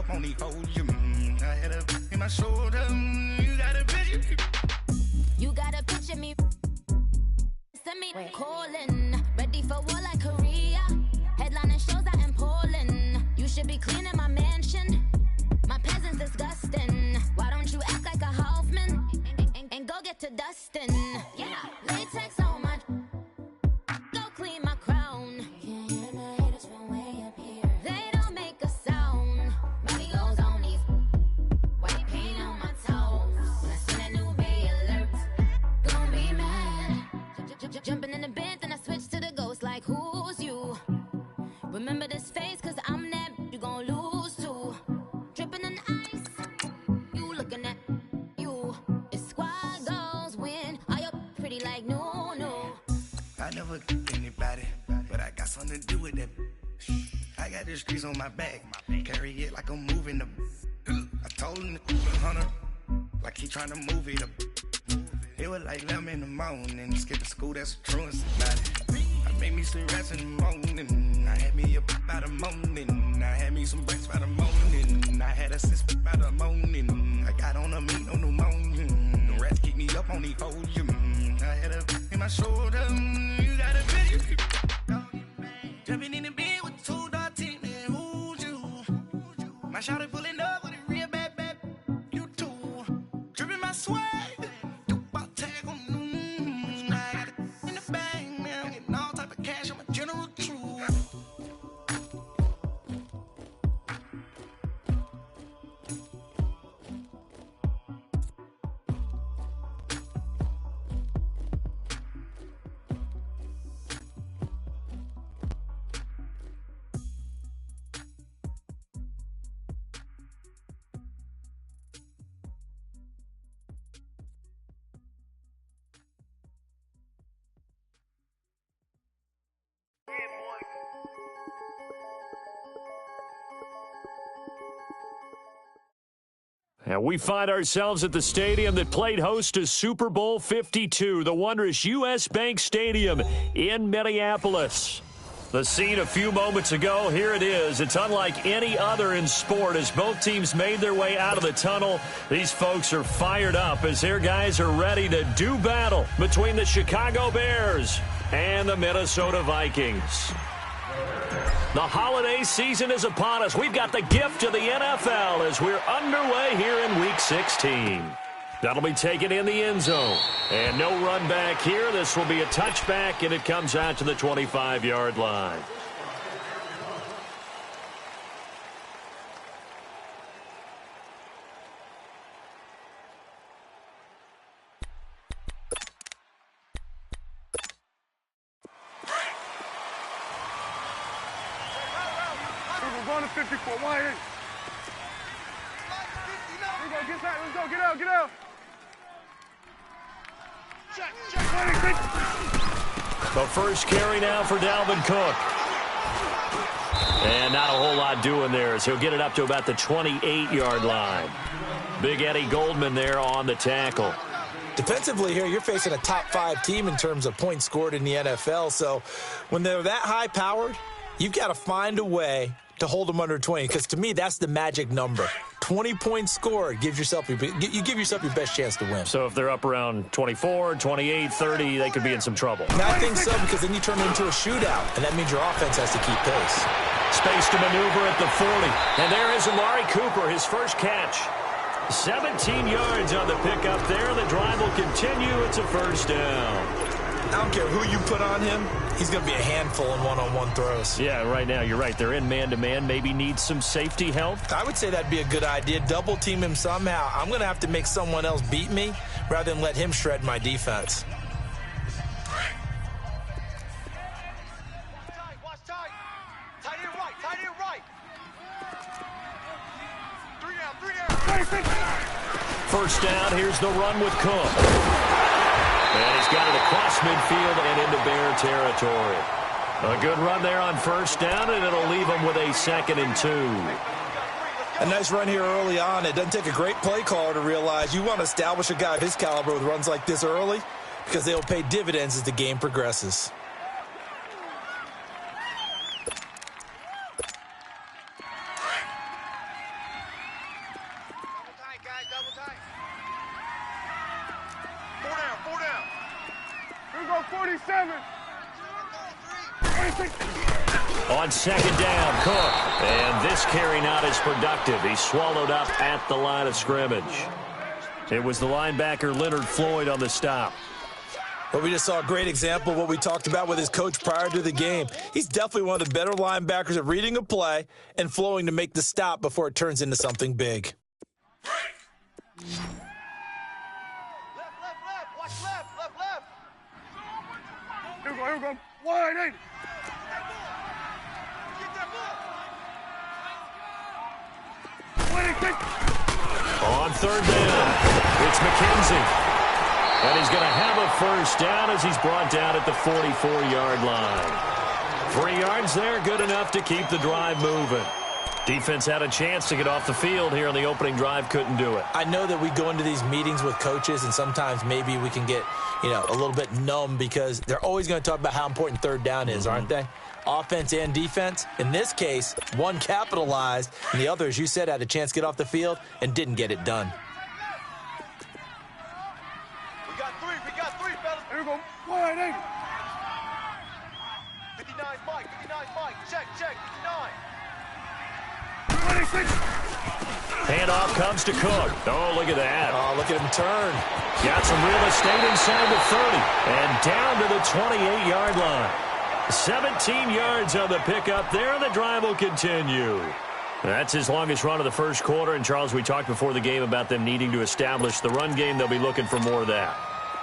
up on these hoes. I had a in my shoulder. You got a picture. You got a picture me. Send me calling. Ready for war like Korea. Headlining shows out in Poland. You should be cleaning my mansion. My peasants disgusting. Why don't you act like a Hoffman and go get to Dustin? Yeah, latex on my. Go clean my crown. Can't hear the haters from way up here. They don't make a sound. Money goes on these. White paint on my toes. When I send a new Bay alert, gonna be mad. Jumping in the bed, then I switch to the ghost like who's you? Remember this face, cause I'm that you gon' lose too. Dripping in ice, you looking at you. It's squad goals win. Are you pretty like no, no? I never anybody, but I got something to do with that. I got the streets on my back, carry it like I'm moving the. I told him to 100, like he tryna move it up. It was like 11 in the morning, skip to school, that's a truancy about it. I made me some rest in the morning, I had me up by the morning, I had me some breaks by the morning, I had a sis by the morning, I got on a meat, no pneumonia, the rats keep me up on these hoes, I had a in my shoulder, you got a picture. Jumping in the bed with 2 dark teeth, man, who's you? My shawty pulling up with a real bad, you too. Dripping my swag. And we find ourselves at the stadium that played host to Super Bowl 52, the wondrous U.S. Bank Stadium in Minneapolis. The scene a few moments ago, here it is. It's unlike any other in sport as both teams made their way out of the tunnel. These folks are fired up as their guys are ready to do battle between the Chicago Bears and the Minnesota Vikings. The holiday season is upon us. We've got the gift of the NFL as we're underway here in Week 16. That'll be taken in the end zone. And no run back here. This will be a touchback, and it comes out to the 25-yard line. We're going to 54. Why ain't? Let's go. Get out. Check. The first carry now for Dalvin Cook. And not a whole lot doing there as he'll get it up to about the 28-yard line. Big Eddie Goldman there on the tackle. Defensively here, you're facing a top-5 team in terms of points scored in the NFL. So when they're that high-powered, you've got to find a way to hold them under 20, because to me, that's the magic number. 20 points scored, you give yourself your best chance to win. So if they're up around 24, 28, 30, they could be in some trouble. And I think so, because then you turn it into a shootout, and that means your offense has to keep pace. Space to maneuver at the 40. And there is Amari Cooper, his first catch. 17 yards on the pickup there. The drive will continue. It's a first down. I don't care who you put on him. He's going to be a handful in one-on-one throws. Yeah, right now, you're right. They're in man-to-man. Maybe needs some safety help. I would say that'd be a good idea. Double-team him somehow. I'm going to have to make someone else beat me rather than let him shred my defense. Watch tight. Tight end right. 3 down. First down. Here's the run with Cook. And he's got it across midfield and into Bear territory. A good run there on first down, and it'll leave him with a 2nd and 2. A nice run here early on. It doesn't take a great play caller to realize you want to establish a guy of his caliber with runs like this early, because they'll pay dividends as the game progresses. 27. 26. On second down, Cook. And this carry not as productive. He's swallowed up at the line of scrimmage. It was the linebacker Leonard Floyd on the stop. But we just saw a great example of what we talked about with his coach prior to the game. He's definitely one of the better linebackers at reading a play and flowing to make the stop before it turns into something big. Left. Watch left. Here we go. Wide eight. Get that ball. On third down, it's McKenzie. And he's going to have a first down as he's brought down at the 44-yard line. 3 yards there, good enough to keep the drive moving. Defense had a chance to get off the field here on the opening drive, couldn't do it. I know that we go into these meetings with coaches, and sometimes maybe we can get, a little bit numb because they're always going to talk about how important third down is, aren't they? Offense and defense. In this case, one capitalized, and the other, as you said, had a chance to get off the field and didn't get it done. We got three, fellas. Here we go. Wide eight. 59 Mike. Check. 59. 26. Handoff comes to Cook. Oh, look at that. Oh, look at him turn. Got some real estate inside the 30 and down to the 28-yard line. 17 yards on the pickup there, and the drive will continue. That's his longest run of the first quarter. And, Charles, we talked before the game about them needing to establish the run game. They'll be looking for more of that.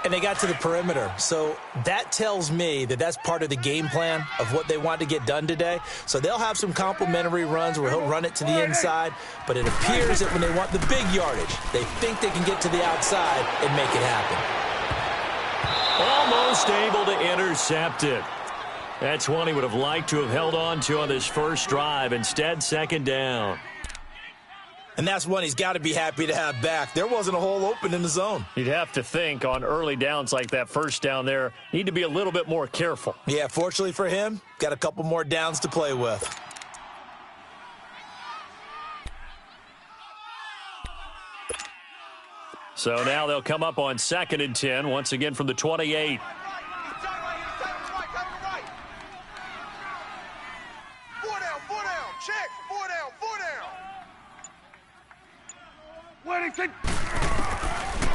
And they got to the perimeter. So that tells me that that's part of the game plan of what they want to get done today. So they'll have some complementary runs where he'll run it to the inside. But it appears that when they want the big yardage, they think they can get to the outside and make it happen. Almost able to intercept it. That's one he would have liked to have held on to on this first drive. Instead, second down. And that's one he's got to be happy to have back. There wasn't a hole open in the zone. You'd have to think on early downs like that first down there, need to be a little bit more careful. Yeah, fortunately for him, got a couple more downs to play with. So now they'll come up on 2nd and 10, once again from the 28.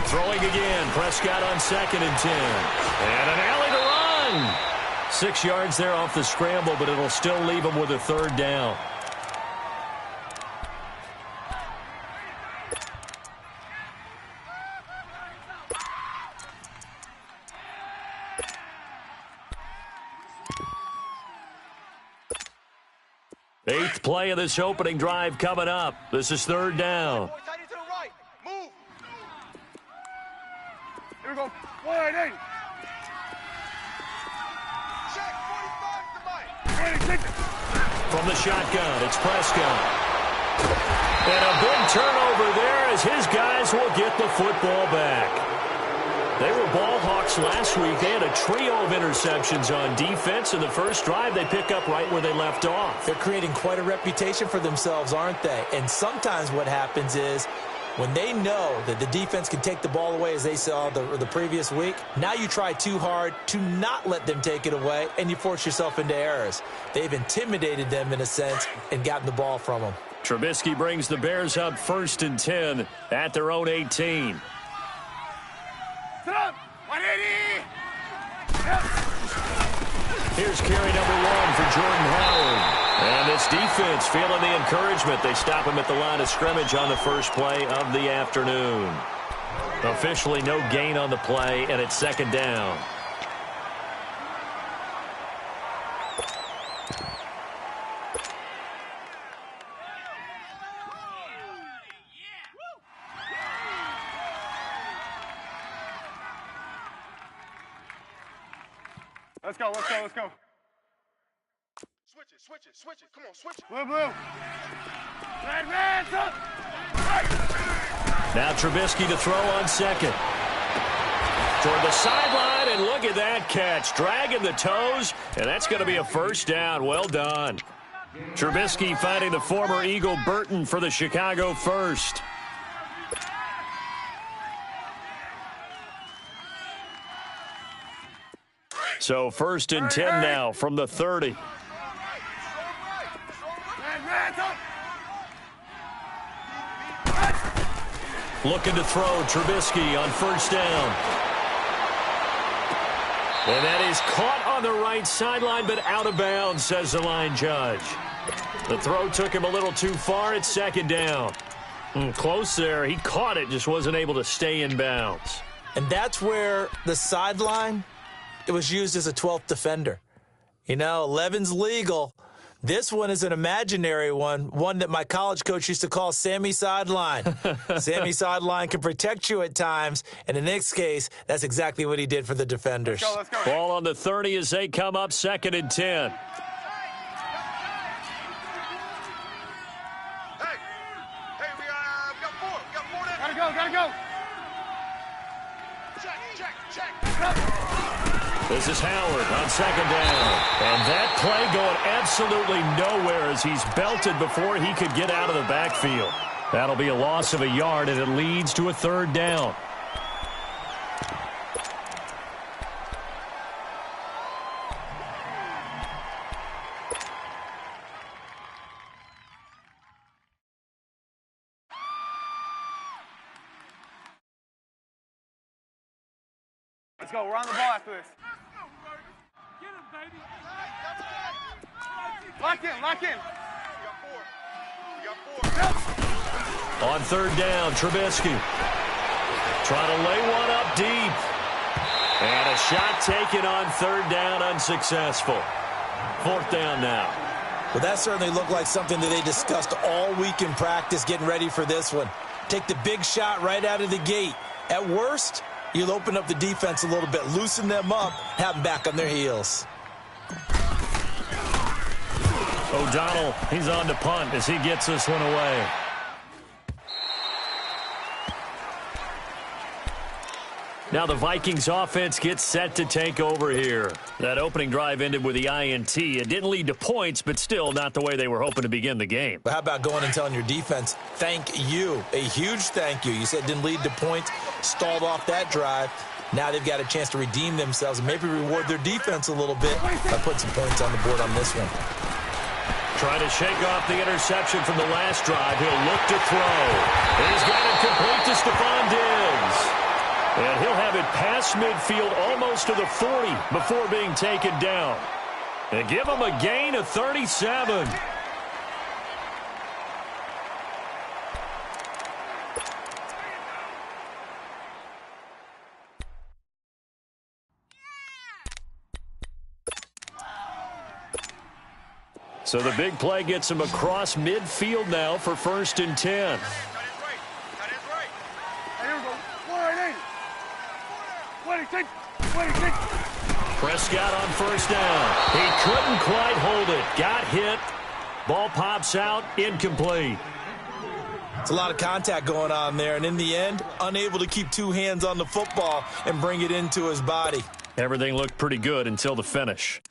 Throwing again, Prescott on 2nd and 10. And an alley to run. 6 yards there off the scramble, but it'll still leave him with a third down. Eighth play of this opening drive coming up. This is third down. Here we go. Wide eight. Check 45 to Mike. 26. From the shotgun, it's Prescott. And a big turnover there as his guys will get the football back. They were ball hawks last week. They had a trio of interceptions on defense. In the first drive, they pick up right where they left off. They're creating quite a reputation for themselves, aren't they? And sometimes what happens is when they know that the defense can take the ball away, as they saw the previous week, now you try too hard to not let them take it away, and you force yourself into errors. They've intimidated them in a sense and gotten the ball from them. Trubisky brings the Bears up 1st and 10 at their own 18. Sit up. 180. Here's carry number 1 for Jordan Howard. And this defense feeling the encouragement. They stop him at the line of scrimmage on the first play of the afternoon. Officially no gain on the play, and it's second down. Let's go. Switch it. Come on, switch it. Blue. Red, up. Now Trubisky to throw on 2nd. Toward the sideline, and look at that catch. Dragging the toes, and that's going to be a first down. Well done. Trubisky finding the former Eagle Burton for the Chicago first. So 1st and 10 now from the 30. Looking to throw Trubisky on 1st down. And that is caught on the right sideline, but out of bounds, says the line judge. The throw took him a little too far. It's 2nd down. Close there. He caught it, just wasn't able to stay in bounds. And that's where the sideline, it was used as a 12th defender. You know, 11's legal. This one is an imaginary one that my college coach used to call Sammy Sideline. Sammy Sideline can protect you at times, and in this case, that's exactly what he did for the defenders. Let's go. Ball on the 30 as they come up 2nd and 10. Hey, we got 4. We got 4 there. Gotta go. Check. This is Howard on 2nd down. And that play going absolutely nowhere as he's belted before he could get out of the backfield. That'll be a loss of a yard, and it leads to a 3rd down. Let's go. We're on the ball after this. Lock in. We got 4. On 3rd down, Trubisky trying to lay one up deep. And a shot taken on 3rd down, unsuccessful. 4th down now. Well, that certainly looked like something that they discussed all week in practice getting ready for this one. Take the big shot right out of the gate. At worst, you'll open up the defense a little bit, loosen them up, have them back on their heels. O'Donnell, he's on to punt as he gets this one away. Now the Vikings offense gets set to take over here. That opening drive ended with the INT. It didn't lead to points, but still not the way they were hoping to begin the game. But how about going and telling your defense, thank you, a huge thank you. You said it didn't lead to points, stalled off that drive. Now they've got a chance to redeem themselves and maybe reward their defense a little bit by putting some points on the board on this one. Trying to shake off the interception from the last drive. He'll look to throw. He's got it complete to Stephon Diggs. And he'll have it past midfield almost to the 40 before being taken down. And give him a gain of 37. So the big play gets him across midfield now for 1st and 10. That is right. Here we go. 180. 26. Prescott on 1st down. He couldn't quite hold it. Got hit. Ball pops out. Incomplete. It's a lot of contact going on there, and in the end, unable to keep 2 hands on the football and bring it into his body. Everything looked pretty good until the finish.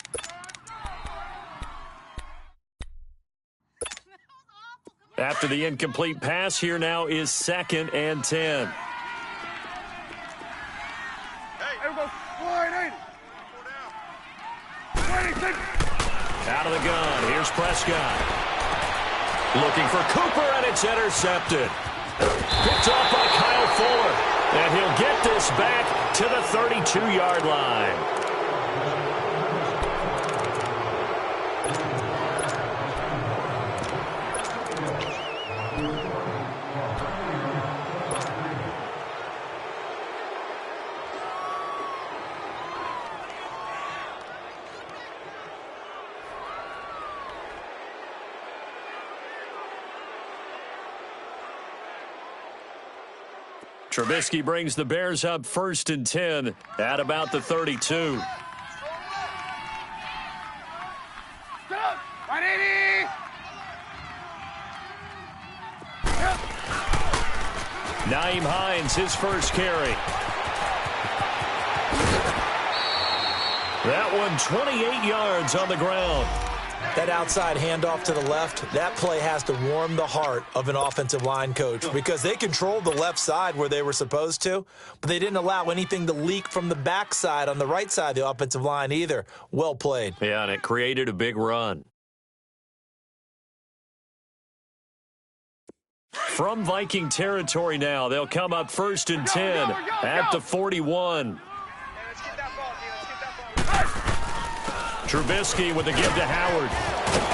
After the incomplete pass, here now is 2nd and 10. Hey, here we go. 180. 26. Out of the gun. Here's Prescott. Looking for Cooper, and it's intercepted. Picked off by Kyle Fuller. And he'll get this back to the 32-yard line. Trubisky brings the Bears up 1st and 10 at about the 32. 180. Nyheim Hines, his first carry. That one 28 yards on the ground. That outside handoff to the left, that play has to warm the heart of an offensive line coach because they controlled the left side where they were supposed to, but they didn't allow anything to leak from the backside on the right side of the offensive line either. Well played. Yeah, and it created a big run. From Viking territory now, they'll come up 1st and 10 at the 41. Trubisky with the give to Howard.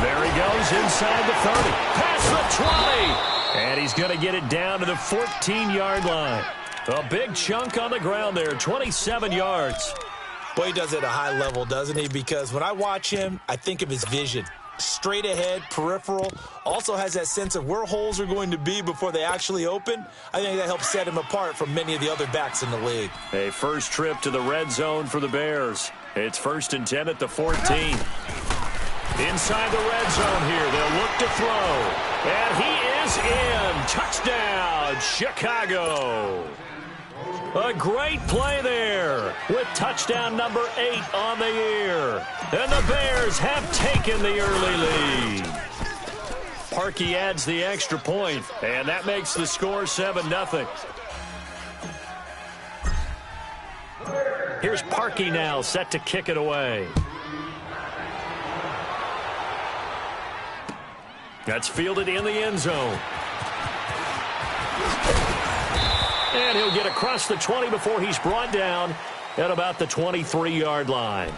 There he goes inside the 30. Past the 20. And he's going to get it down to the 14-yard line. A big chunk on the ground there, 27 yards. Boy, he does it at a high level, doesn't he? Because when I watch him, I think of his vision. Straight ahead, peripheral, also has that sense of where holes are going to be before they actually open. I think that helps set him apart from many of the other backs in the league. A first trip to the red zone for the Bears. It's 1st and 10 at the 14. Inside the red zone here, they'll look to throw. And he is in. Touchdown, Chicago. A great play there with touchdown number 8 on the year. And the Bears have taken the early lead. Parkey adds the extra point, and that makes the score 7-0. Here's Parkey now set to kick it away. That's fielded in the end zone. And he'll get across the 20 before he's brought down at about the 23-yard line.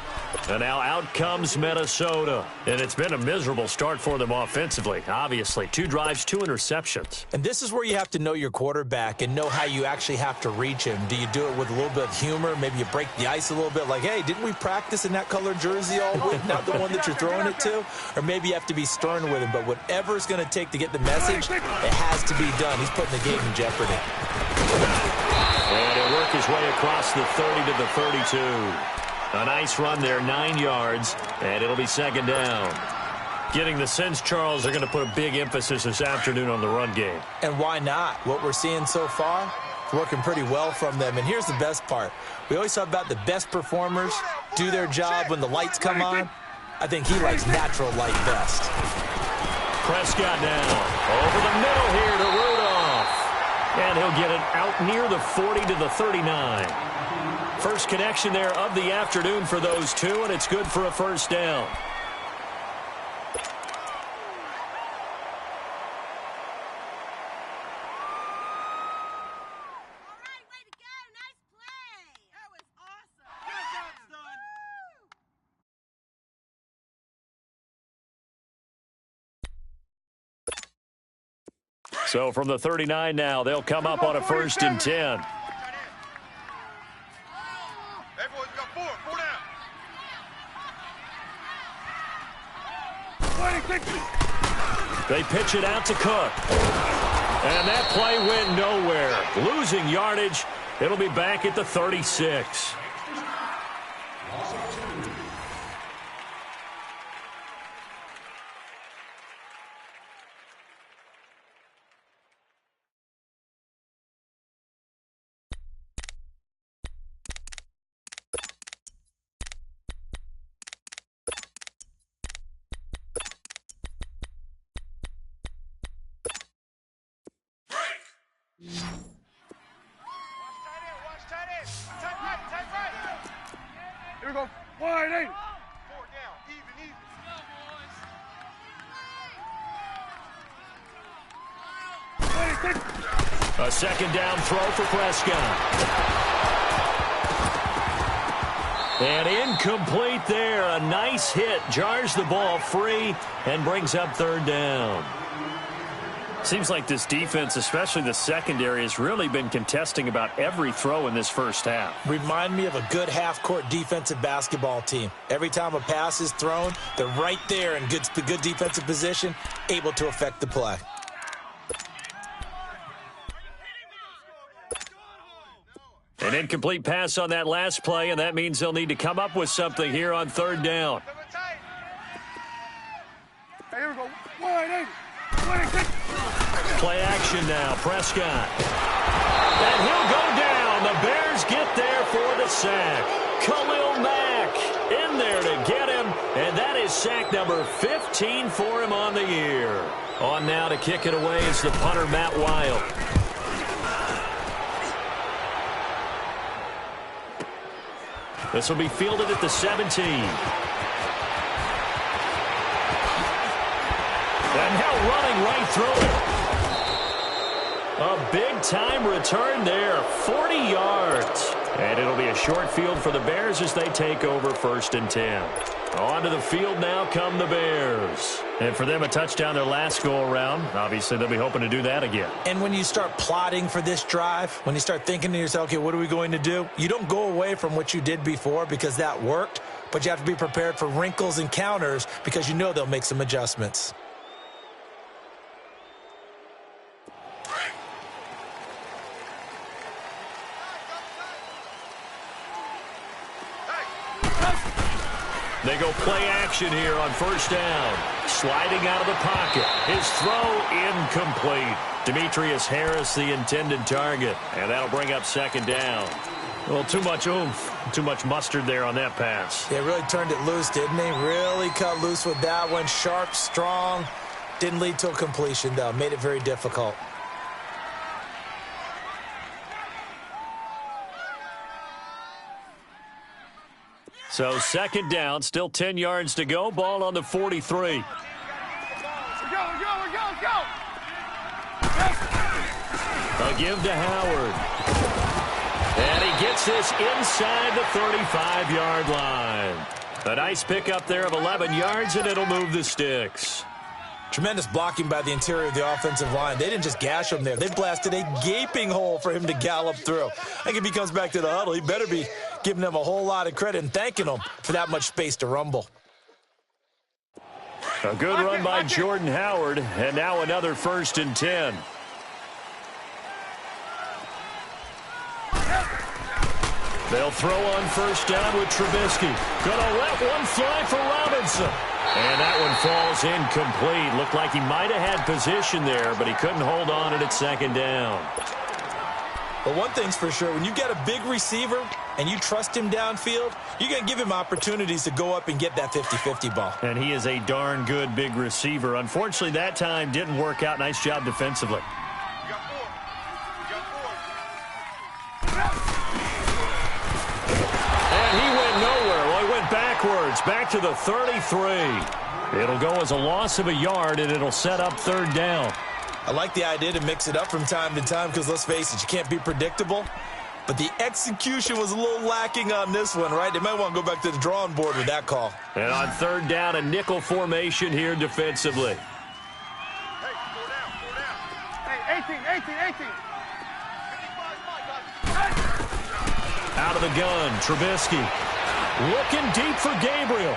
And now out comes Minnesota. And it's been a miserable start for them offensively. Obviously, 2 drives, 2 interceptions. And this is where you have to know your quarterback and know how you actually have to reach him. Do you do it with a little bit of humor? Maybe you break the ice a little bit like, hey, didn't we practice in that colored jersey all week, not the one that you're throwing it to? Or maybe you have to be stern with him. But whatever it's going to take to get the message, it has to be done. He's putting the game in jeopardy. And he'll work his way across the 30 to the 32. A nice run there, 9 yards, and it'll be 2nd down. Getting the sense, Charles, they're going to put a big emphasis this afternoon on the run game. And why not? What we're seeing so far, working pretty well from them. And here's the best part. We always talk about the best performers do their job when the lights come on. I think he likes natural light best. Prescott now over the middle here to Rudolph. And he'll get it out near the 40 to the 39. First connection there of the afternoon for those two, and it's good for a 1st down. So from the 39 now, they'll come up on a 1st and 10. They pitch it out to Cook. And that play went nowhere. Losing yardage. It'll be back at the 36. Here we go. Wide eight. 4 down. Even. A 2nd down throw for Prescott. And incomplete there. A nice hit. Jars the ball free and brings up 3rd down. Seems like this defense, especially the secondary, has really been contesting about every throw in this first half. Remind me of a good half-court defensive basketball team. Every time a pass is thrown, they're right there in good defensive position, able to affect the play. An incomplete pass on that last play, and that means they'll need to come up with something here on 3rd down. Hey, here we go. Wide eight. Play action now, Prescott. And he'll go down. The Bears get there for the sack. Khalil Mack in there to get him, and that is sack number 15 for him on the year. On now to kick it away is the punter, Matt Wild. This will be fielded at the 17. And now running right through it. A big-time return there, 40 yards. And it'll be a short field for the Bears as they take over 1st and 10. Onto the field now come the Bears. And for them, a touchdown their last go-around. Obviously, they'll be hoping to do that again. And when you start plotting for this drive, when you start thinking to yourself, okay, what are we going to do? You don't go away from what you did before because that worked, but you have to be prepared for wrinkles and counters because you know they'll make some adjustments. They go play action here on 1st down. Sliding out of the pocket. His throw incomplete. Demetrius Harris, the intended target. And that'll bring up 2nd down. Well, too much oomph. Too much mustard there on that pass. Yeah, really turned it loose, didn't he? Really cut loose with that one. Sharp, strong. Didn't lead to a completion, though. Made it very difficult. So 2nd down, still 10 yards to go. Ball on the 43. Go. A give to Howard. And he gets this inside the 35-yard line. A nice pickup there of 11 yards, and it'll move the sticks. Tremendous blocking by the interior of the offensive line. They didn't just gash him there. They blasted a gaping hole for him to gallop through. I think if he comes back to the huddle, he better be giving them a whole lot of credit and thanking them for that much space to rumble. A good run by Jordan Howard, and now another 1st and 10. They'll throw on 1st down with Trubisky. Gonna let one fly for Robinson. And that one falls incomplete. Looked like he might have had position there, but he couldn't hold on it at 2nd down. But one thing's for sure, when you get a big receiver and you trust him downfield, you're going to give him opportunities to go up and get that 50-50 ball. And he is a darn good big receiver. Unfortunately, that time didn't work out. Nice job defensively. And he went nowhere. Well, he went backwards, back to the 33. It'll go as a loss of a yard, and it'll set up 3rd down. I like the idea to mix it up from time to time because, let's face it, you can't be predictable. But the execution was a little lacking on this one, right? They might want to go back to the drawing board with that call. And on 3rd down, a nickel formation here defensively. Hey, 4 down. Hey, 18. Out of the gun, Trubisky. Looking deep for Gabriel.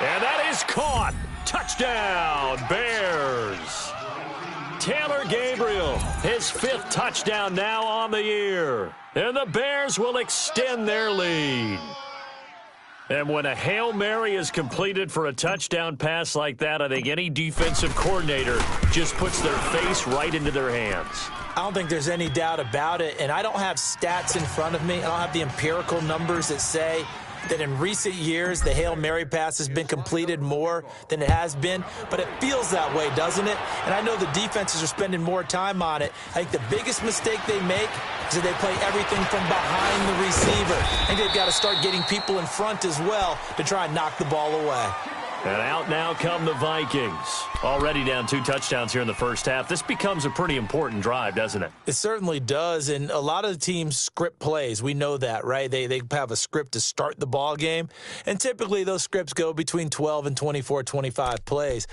And that is caught. Touchdown, Bears. Taylor Gabriel, his 5th touchdown now on the year. And the Bears will extend their lead. And when a Hail Mary is completed for a touchdown pass like that, I think any defensive coordinator just puts their face right into their hands. I don't think there's any doubt about it, and I don't have stats in front of me. I don't have the empirical numbers that say that in recent years the Hail Mary pass has been completed more than it has been, but it feels that way, doesn't it? And I know the defenses are spending more time on it. I think the biggest mistake they make is that they play everything from behind the receiver. I think they've got to start getting people in front as well to try and knock the ball away. And out now come the Vikings. Already down 2 touchdowns here in the first half. This becomes a pretty important drive, doesn't it? It certainly does, and a lot of the teams script plays. We know that, right? They have a script to start the ball game, and typically those scripts go between 12 and 24, 25 plays.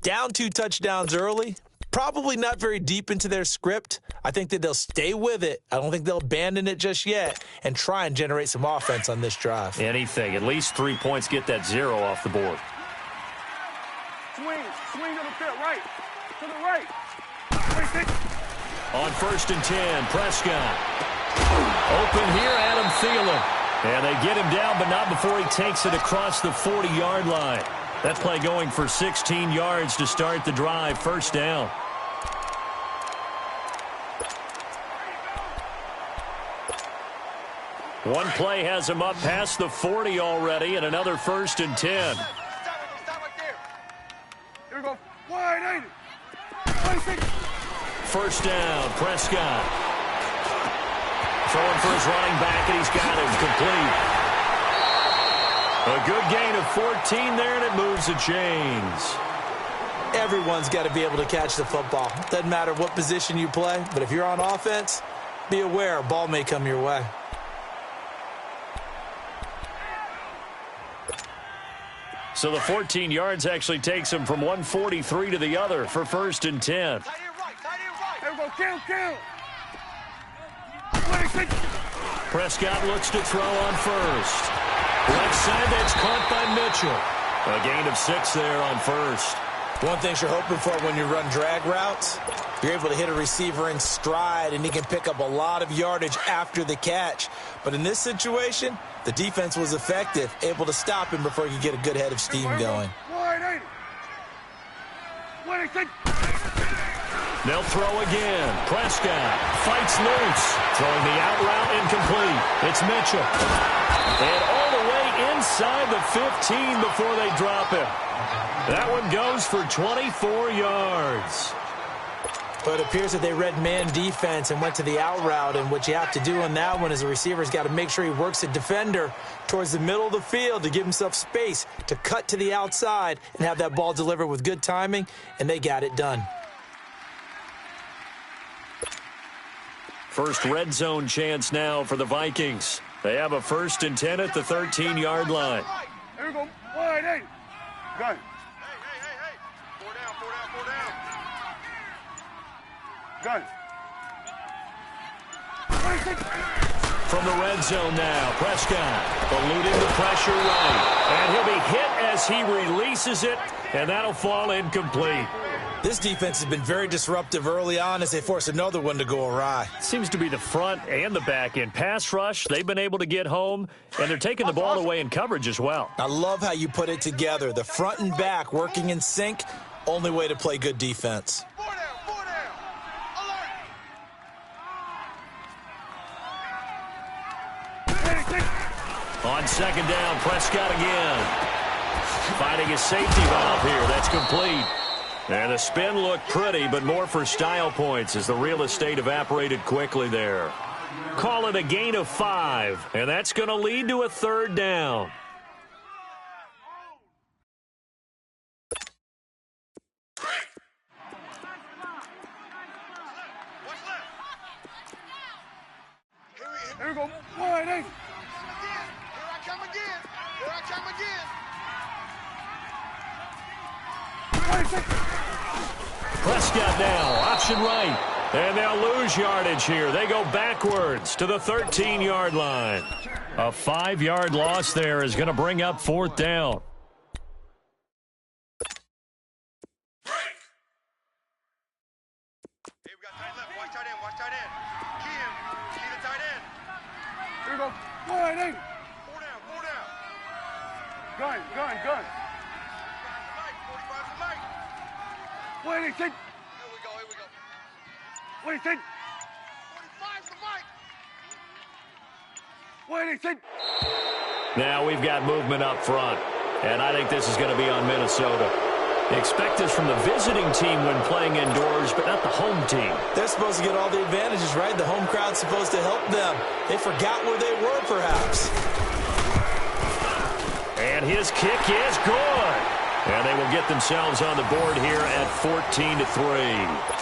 Down 2 touchdowns early, probably not very deep into their script. I think that they'll stay with it. I don't think they'll abandon it just yet and try and generate some offense on this drive. Anything. At least 3 points, get that 0 off the board. Swing to the field, right. To the right. 26. On 1st and 10, Prescott. Open here, Adam Thielen. And they get him down, but not before he takes it across the 40-yard line. That play going for 16 yards to start the drive. 1st down. One play has him up past the 40 already, and another 1st and 10. Stop right there. Here we go. Wide 80. 1st down, Prescott. Throwing for his running back, and he's got him complete. A good gain of 14 there, and it moves the chains. Everyone's got to be able to catch the football. Doesn't matter what position you play, but if you're on offense, be aware a ball may come your way. So the 14 yards actually takes him from 143 to the other for 1st and 10. Tight end right. Here we go. Count. Prescott looks to throw on 1st. Left side, that's caught by Mitchell. A gain of 6 there on 1st. One thing you're hoping for when you run drag routes, you're able to hit a receiver in stride, and he can pick up a lot of yardage after the catch. But in this situation, the defense was effective, able to stop him before he could get a good head of steam going. They'll throw again. Prescott fights loose. Throwing the out route incomplete. It's Mitchell. And all the way inside the 15 before they drop him. That one goes for 24 yards. But it appears that they read man defense and went to the out route, and what you have to do on that one is the receiver's got to make sure he works a defender towards the middle of the field to give himself space to cut to the outside and have that ball delivered with good timing, and they got it done. First red zone chance now for the Vikings. They have a 1st and 10 at the 13-yard line. Here we go. Wide 80. Go. Hey. 4 down. Go. From the red zone now, Prescott eluding the pressure right. And he'll be hit as he releases it, and that'll fall incomplete. This defense has been very disruptive early on as they force another one to go awry. Seems to be the front and the back end. Pass rush, they've been able to get home, and they're taking the ball away in coverage as well. I love how you put it together. The front and back working in sync, only way to play good defense. 4 down. Alert. On 2nd down, Prescott again. Finding a safety valve here. That's complete. And the spin looked pretty, but more for style points as the real estate evaporated quickly there. Call it a gain of 5, and that's going to lead to a 3rd down. Here we go. Wide 80. Here I come again. Prescott now, option right. And they'll lose yardage here. They go backwards to the 13-yard line. A 5-yard loss there is going to bring up 4th down. Hey, we got tight left. Watch tight end. Key the tight end. Here we go. Wide 80. 4 down. Gun. 45 to Mike. Wait, here we go. Wait, 45 to Mike. Now we've got movement up front, and I think this is going to be on Minnesota. Expect this from the visiting team when playing indoors, but not the home team. They're supposed to get all the advantages, right? The home crowd's supposed to help them. They forgot where they were, perhaps. And his kick is good. And they will get themselves on the board here at 14-3.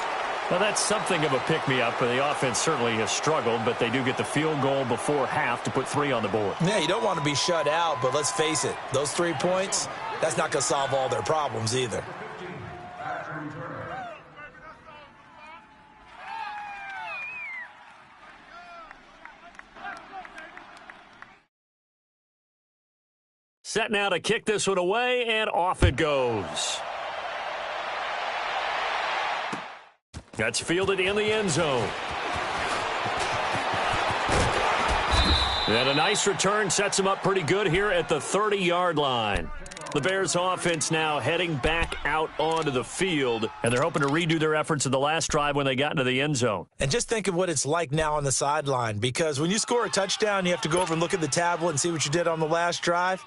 Well, that's something of a pick-me-up. The offense certainly has struggled, but they do get the field goal before half to put 3 on the board. Yeah, you don't want to be shut out, but let's face it, those 3 points, that's not going to solve all their problems either. Set now to kick this one away, and off it goes. That's fielded in the end zone. And a nice return sets him up pretty good here at the 30-yard line. The Bears offense now heading back out onto the field, and they're hoping to redo their efforts in the last drive when they got into the end zone. And just think of what it's like now on the sideline, because when you score a touchdown, you have to go over and look at the tablet and see what you did on the last drive.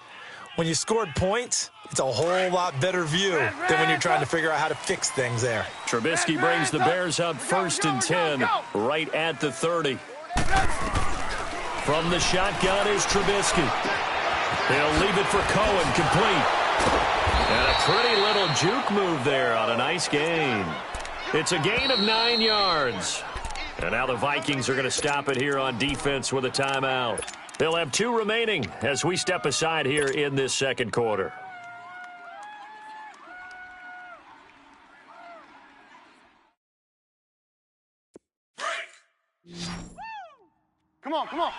When you scored points, it's a whole lot better view than when you're trying to figure out how to fix things there. Trubisky brings the Bears up 1st and 10 right at the 30. From the shotgun is Trubisky. He'll leave it for Cohen, complete. And a pretty little juke move there on a nice gain. It's a gain of 9 yards. And now the Vikings are going to stop it here on defense with a timeout. They'll have 2 remaining as we step aside here in this second quarter. Come on, come on.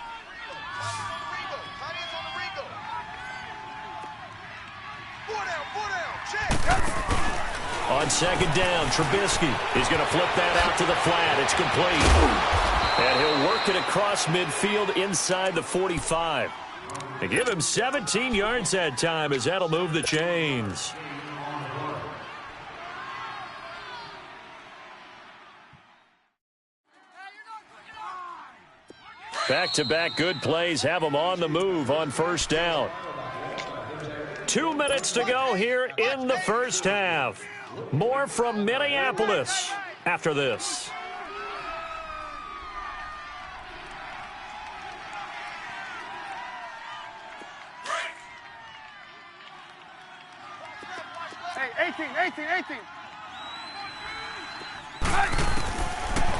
On second down, Trubisky is going to flip that out to the flat. It's complete. And he'll work it across midfield inside the 45. They give him 17 yards that time as that'll move the chains. Back-to-back good plays have them on the move on first down. 2 minutes to go here in the first half. More from Minneapolis after this. Hey, 18.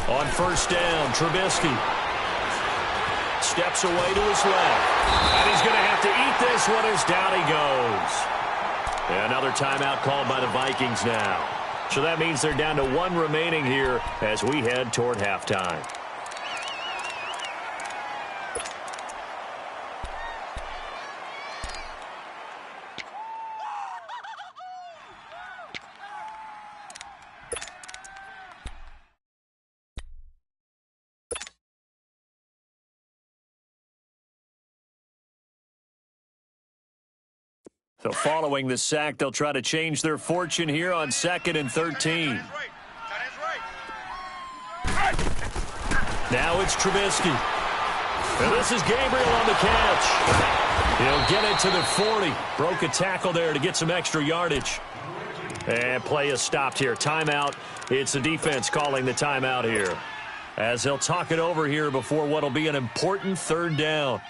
On first down, Trubisky steps away to his left. And he's going to have to eat this one as down he goes. Another timeout called by the Vikings now. So that means they're down to 1 remaining here as we head toward halftime. So following the sack, they'll try to change their fortune here on 2nd and 13. Now it's Trubisky. And this is Gabriel on the catch. He'll get it to the 40. Broke a tackle there to get some extra yardage. And play is stopped here. Timeout. It's the defense calling the timeout here, as they'll talk it over here before what will be an important 3rd down.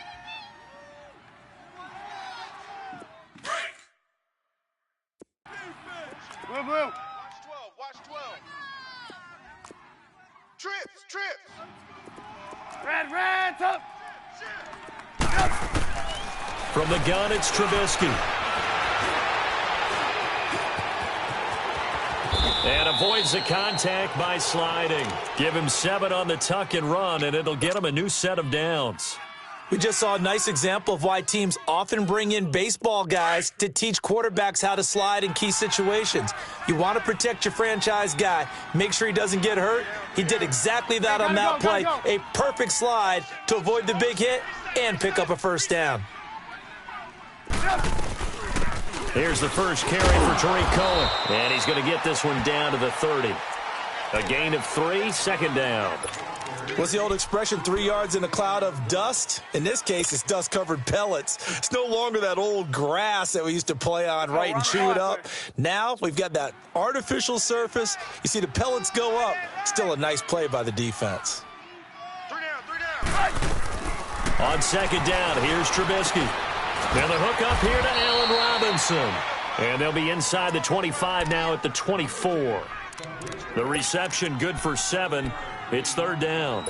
Watch 12. Trips. Red, up. From the gun, it's Trubisky. And avoids the contact by sliding. Give him 7 on the tuck and run, and it'll get him a new set of downs. We just saw a nice example of why teams often bring in baseball guys to teach quarterbacks how to slide in key situations. You want to protect your franchise guy. Make sure he doesn't get hurt. He did exactly that on that play. A perfect slide to avoid the big hit and pick up a first down. Here's the first carry for Tariq Cohen. And he's going to get this one down to the 30. A gain of 3, 2nd down. What's the old expression, 3 yards in a cloud of dust? In this case, it's dust-covered pellets. It's no longer that old grass that we used to play on, right, and chew it up. Now we've got that artificial surface. You see the pellets go up. Still a nice play by the defense. 3 down. On 2nd down, here's Trubisky. Now the hook up here to Allen Robinson. And they'll be inside the 25 now at the 24. The reception good for 7. It's 3rd down.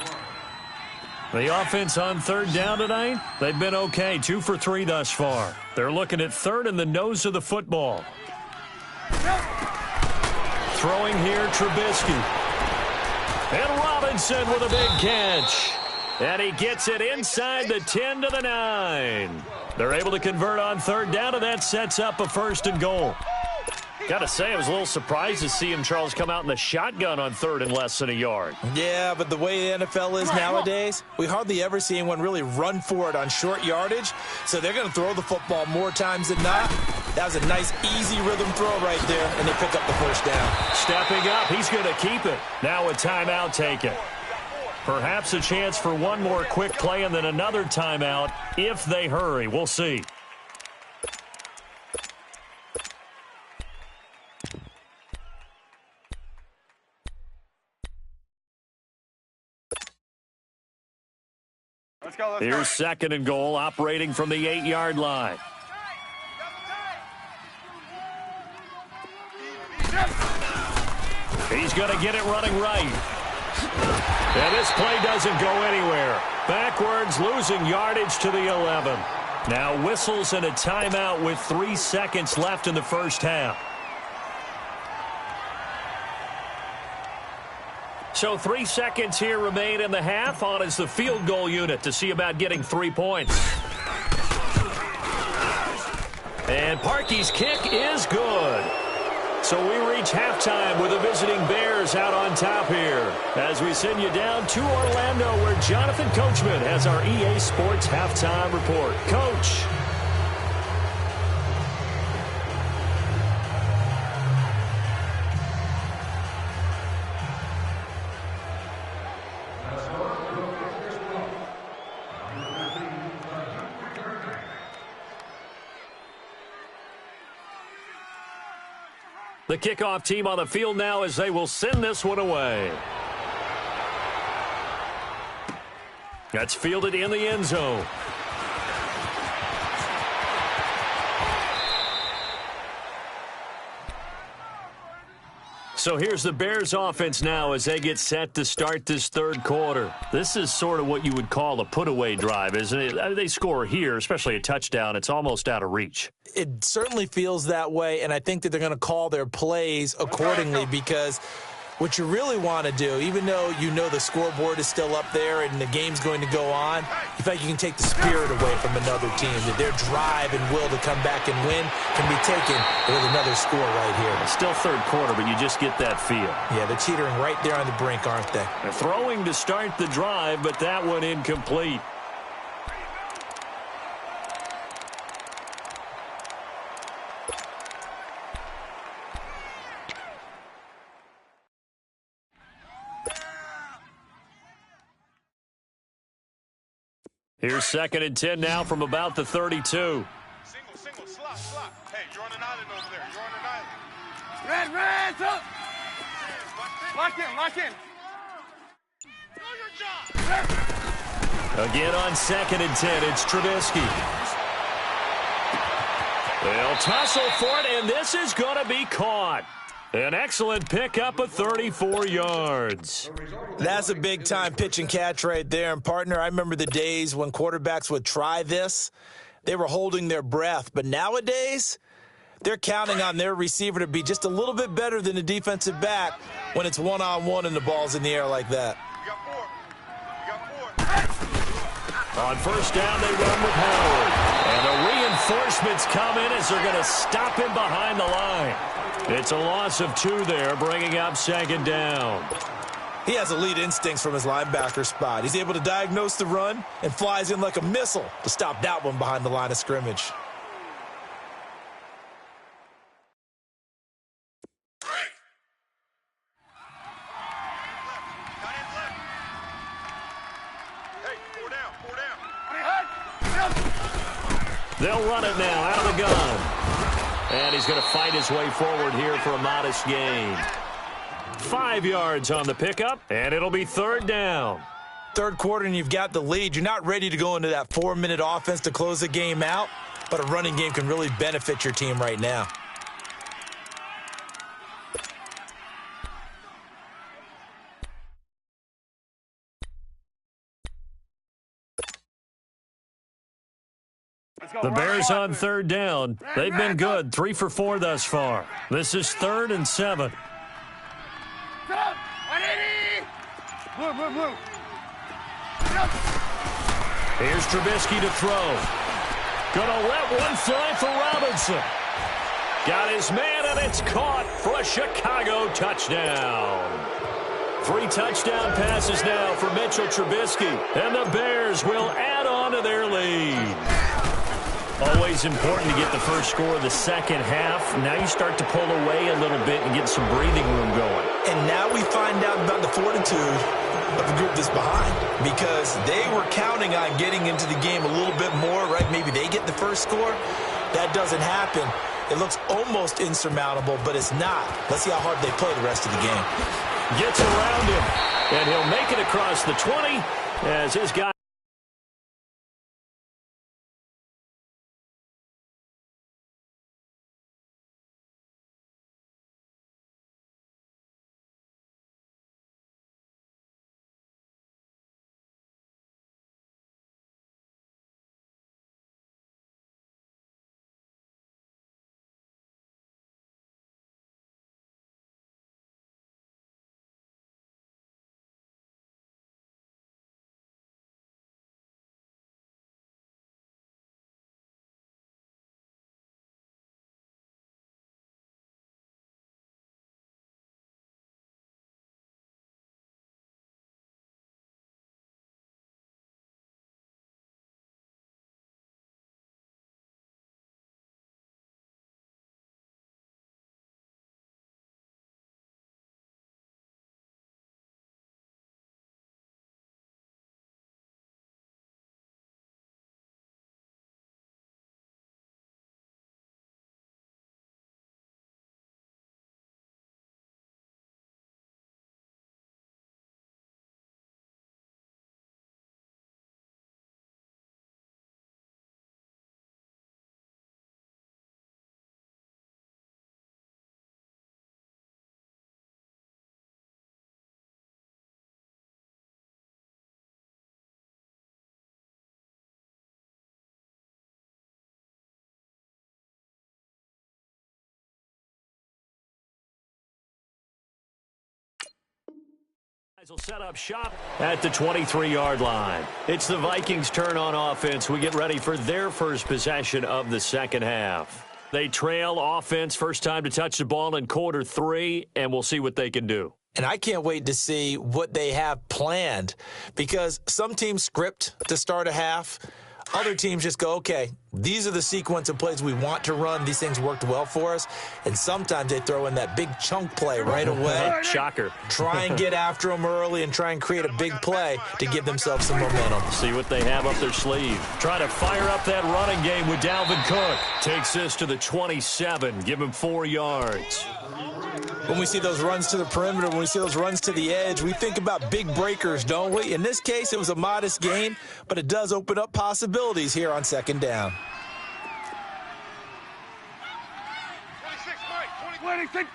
The offense on 3rd down tonight, they've been okay. 2 for 3 thus far. They're looking at 3rd in the nose of the football. Throwing here, Trubisky. And Robinson with a big catch. And he gets it inside the 10 to the 9. They're able to convert on 3rd down, and that sets up a 1st and goal. Got to say, I was a little surprised to see him, Charles, come out in the shotgun on 3rd and less than a yard. Yeah, but the way the NFL is nowadays, we hardly ever see anyone really run for it on short yardage. So they're going to throw the football more times than not. That was a nice, easy rhythm throw right there, and they pick up the first down. Stepping up, he's going to keep it. Now a timeout taken. Perhaps a chance for one more quick play and then another timeout if they hurry. We'll see. Let's go. Here's second and goal, operating from the 8-yard line. He's going to get it running right. And this play doesn't go anywhere. Backwards, losing yardage to the 11. Now whistles and a timeout with 3 seconds left in the first half. So 3 seconds here remain in the half. On is the field goal unit to see about getting 3 points. And Parkey's kick is good. So we reach halftime with the visiting Bears out on top here. As we send you down to Orlando, where Jonathan Coachman has our EA Sports halftime report. Coach. The kickoff team on the field now as they will send this one away. That's fielded in the end zone. So here's the Bears offense now as they get set to start this third quarter. This is sort of what you would call a put-away drive, isn't it? They score here, especially a touchdown. It's almost out of reach. It certainly feels that way, and I think that they're going to call their plays accordingly because what you really want to do, even though you know the scoreboard is still up there and the game's going to go on, you feel like you can take the spirit away from another team, that their drive and will to come back and win can be taken with another score right here. It's still third quarter, but you just get that feel. Yeah, they're teetering right there on the brink, aren't they? They're throwing to start the drive, but that one incomplete. Here's second and 10 now from about the 32. Single, slot. Hey, you're on an island over there. You're on an island. Red, up. Lock in. Do your job. Again on second and 10, it's Trubisky. They'll tussle for it, and this is going to be caught. An excellent pickup of 34 yards. That's a big-time pitch and catch right there. And, partner, I remember the days when quarterbacks would try this. They were holding their breath. But nowadays, they're counting on their receiver to be just a little bit better than the defensive back when it's one-on-one and the ball's in the air like that. You got four. On first down, they run with Howard. And the reinforcements come in as they're going to stop him behind the line. It's a loss of 2 there, bringing up second down. He has elite instincts from his linebacker spot. He's able to diagnose the run and flies in like a missile to stop that one behind the line of scrimmage. Hey, four down. They'll run it now out of the gun. And he's going to fight his way forward here for a modest gain. 5 yards on the pickup, and it'll be third down. Third quarter, and you've got the lead. You're not ready to go into that 4-minute offense to close the game out, but a running game can really benefit your team right now. The Bears on third down. They've been good, 3 for 4 thus far. This is 3rd and 7. Blue. Here's Trubisky to throw. Gonna let one fly for Robinson. Got his man, and it's caught for a Chicago touchdown. 3 touchdown passes now for Mitchell Trubisky, and the Bears will add on to their lead. Always important to get the first score of the second half. Now you start to pull away a little bit and get some breathing room going. And now we find out about the fortitude of the group that's behind, because they were counting on getting into the game a little bit more, right? Maybe they get the first score. That doesn't happen. It looks almost insurmountable, but it's not. Let's see how hard they play the rest of the game. Gets around him, and he'll make it across the 20 as his guy. Will set up shop at the 23-yard line. It's the Vikings' turn on offense. We get ready for their first possession of the second half. They trail offense, first time to touch the ball in quarter 3, and we'll see what they can do. And I can't wait to see what they have planned, because some teams script to start a half. Other teams just go, okay, these are the sequence of plays we want to run. These things worked well for us. And sometimes they throw in that big chunk play right away. Shocker. Try and get after them early and try and create a big play to give themselves some momentum. See what they have up their sleeve. Try to fire up that running game with Dalvin Cook. Takes this to the 27. Give him 4 yards. When we see those runs to the perimeter, when we see those runs to the edge, we think about big breakers, don't we? In this case, it was a modest gain, but it does open up possibilities here on second down. 26.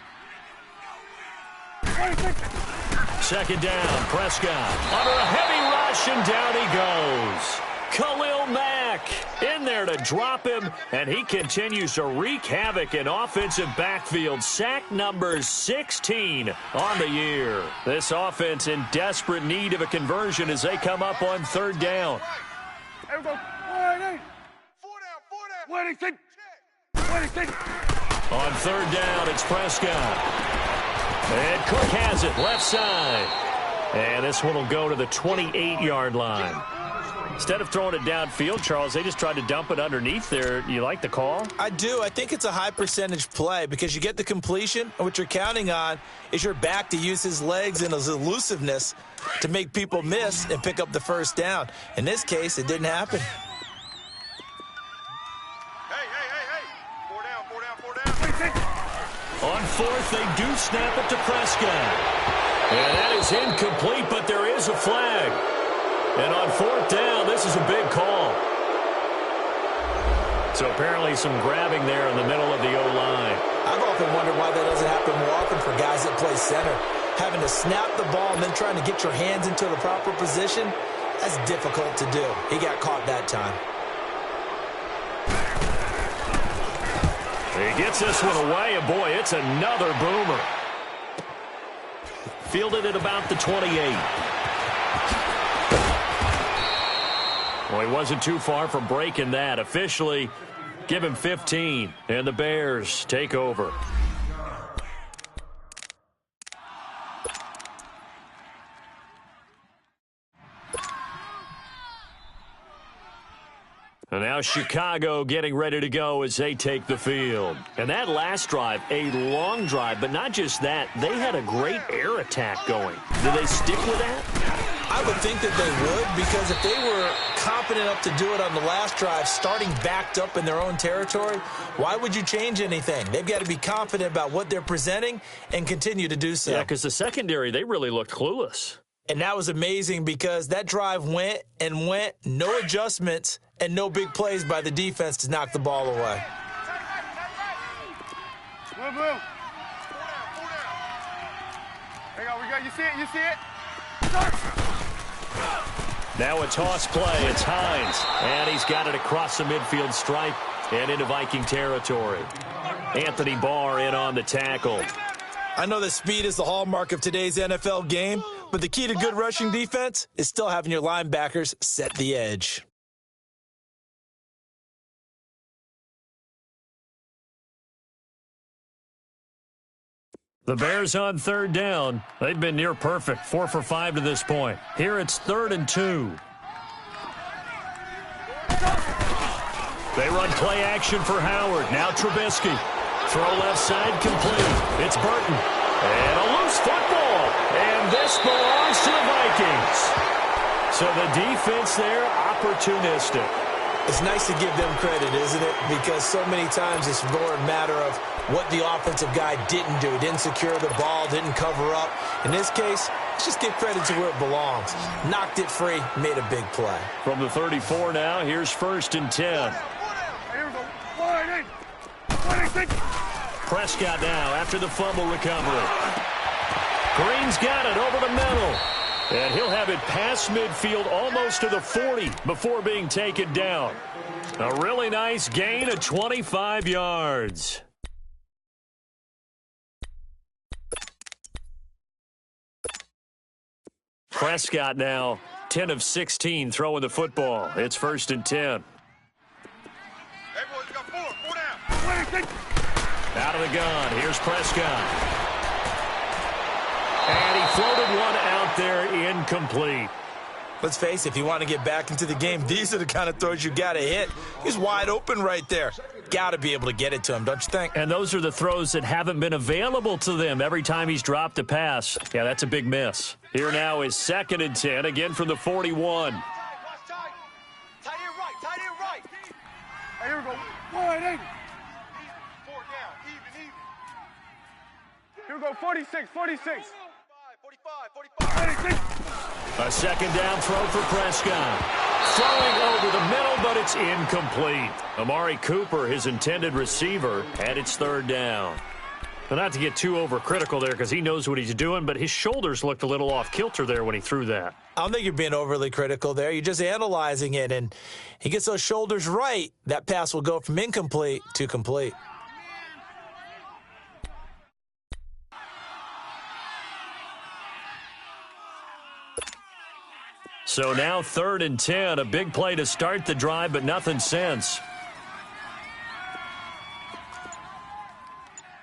Second down, Prescott under a heavy rush, and down he goes. Khalil Mack in there to drop him, and he continues to wreak havoc in offensive backfield. Sack number 16 on the year. This offense in desperate need of a conversion as they come up on third down. On third down, it's Prescott. And Cook has it left side. And this one will go to the 28-yard line. Instead of throwing it downfield, Charles, they just tried to dump it underneath there. You like the call? I do. I think it's a high percentage play because you get the completion, and what you're counting on is your back to use his legs and his elusiveness to make people miss and pick up the first down. In this case, it didn't happen. Hey. 4 down. On fourth, they do snap it to Prescott. And that is incomplete, but there is a flag. And on fourth down, this is a big call. So apparently some grabbing there in the middle of the O-line. I've often wondered why that doesn't happen more often for guys that play center. Having to snap the ball and then trying to get your hands into the proper position, that's difficult to do. He got caught that time. He gets this one away, and boy, it's another boomer. Fielded at about the 28. Well, he wasn't too far from breaking that. Officially, give him 15, and the Bears take over. And now Chicago getting ready to go as they take the field. And that last drive, a long drive, but not just that. They had a great air attack going. Do they stick with that? I would think that they would, because if they were competent enough to do it on the last drive, starting backed up in their own territory, why would you change anything? They've got to be confident about what they're presenting and continue to do so. Yeah, because the secondary, they really looked clueless. And that was amazing because that drive went and went, no adjustments, and no big plays by the defense to knock the ball away. Move, move. There you go, we got, you see it, you see it? Now a toss play. It's Hines. And he's got it across the midfield stripe and into Viking territory. Anthony Barr in on the tackle. I know that speed is the hallmark of today's NFL game, but the key to good rushing defense is still having your linebackers set the edge. The Bears on third down. They've been near perfect, 4 for 5 to this point. Here it's 3rd and 2. They run play action for Howard. Now Trubisky. Throw left side complete. It's Burton. And a loose football. And this belongs to the Vikings. So the defense there, opportunistic. It's nice to give them credit, isn't it? Because so many times it's more a matter of what the offensive guy didn't do. Didn't secure the ball, didn't cover up. In this case, let's just give credit to where it belongs. Knocked it free, made a big play. From the 34 now, here's 1st and 10. Prescott now after the fumble recovery. Green's got it over the middle. And he'll have it past midfield almost to the 40 before being taken down. A really nice gain of 25 yards. Prescott now 10 of 16 throwing the football. It's 1st and 10. Hey, boys, we got 4 down. Out of the gun. Here's Prescott. And he floated one out there incomplete. Let's face it, if you want to get back into the game, these are the kind of throws you got to hit. He's wide open right there. Got to be able to get it to him, don't you think? And those are the throws that haven't been available to them every time he's dropped a pass. Yeah, that's a big miss. Here now is 2nd and 10, again from the 41. Tight end right. Hey, here we go. 1, 8. 4 down, even. Here we go, 46. 45. A 2nd down throw for Prescott. Throwing over the middle, but it's incomplete. Amari Cooper, his intended receiver, and it's 3rd down. But not to get too overcritical there because he knows what he's doing, but his shoulders looked a little off kilter there when he threw that. I don't think you're being overly critical there. You're just analyzing it, and he gets those shoulders right. That pass will go from incomplete to complete. So now 3rd and 10, a big play to start the drive, but nothing since.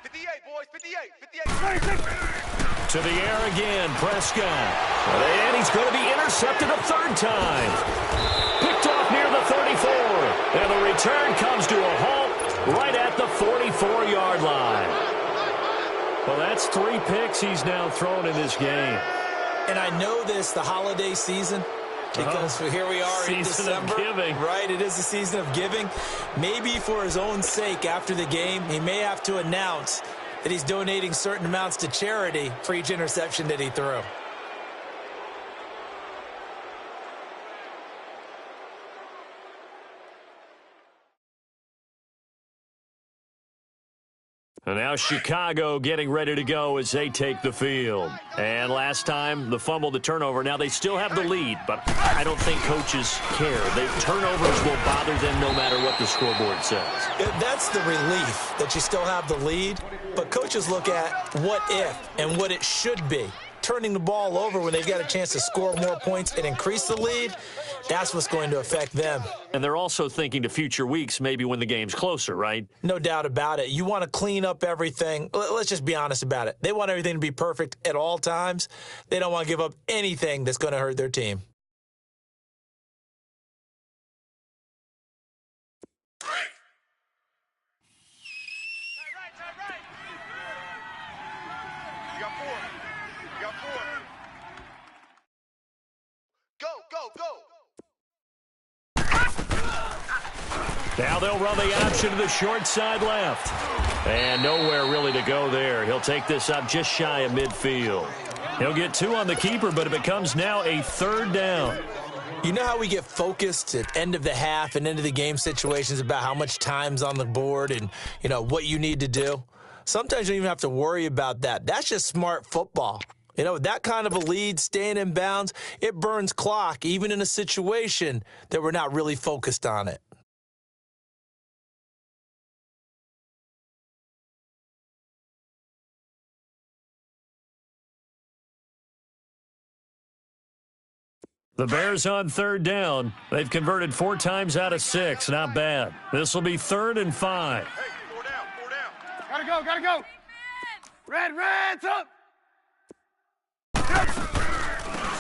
58, boys, 58. To the air again, Prescott. And he's going to be intercepted a 3rd time. Picked off near the 34. And the return comes to a halt right at the 44-yard line. Well, that's 3 picks he's now thrown in this game. And I know this, the holiday season, because here we are in December. Season of giving. Right, it is the season of giving. Maybe for his own sake after the game, he may have to announce that he's donating certain amounts to charity for each interception that he threw. And now Chicago getting ready to go as they take the field. And last time, the fumble, the turnover. Now they still have the lead, but I don't think coaches care. The turnovers will bother them no matter what the scoreboard says. That's the relief that you still have the lead, but coaches look at what if and what it should be. Turning the ball over when they've got a chance to score more points and increase the lead, that's what's going to affect them. And they're also thinking to future weeks, maybe when the game's closer, right? No doubt about it. You want to clean up everything. Let's just be honest about it. They want everything to be perfect at all times. They don't want to give up anything that's going to hurt their team. got 4. You got 4. Go, go, go. Now they'll run the option to the short side left. And nowhere really to go there. He'll take this up just shy of midfield. He'll get 2 on the keeper, but it becomes now a 3rd down. You know how we get focused at end of the half and end of the game situations about how much time's on the board and, you know, what you need to do? Sometimes you don't even have to worry about that. That's just smart football. You know, that kind of a lead, staying in bounds, it burns clock, even in a situation that we're not really focused on it. The Bears on 3rd down. They've converted 4 times out of 6. Not bad. This will be 3rd and 5. Hey, 4 down, 4 down. Gotta go, gotta go. Reds up.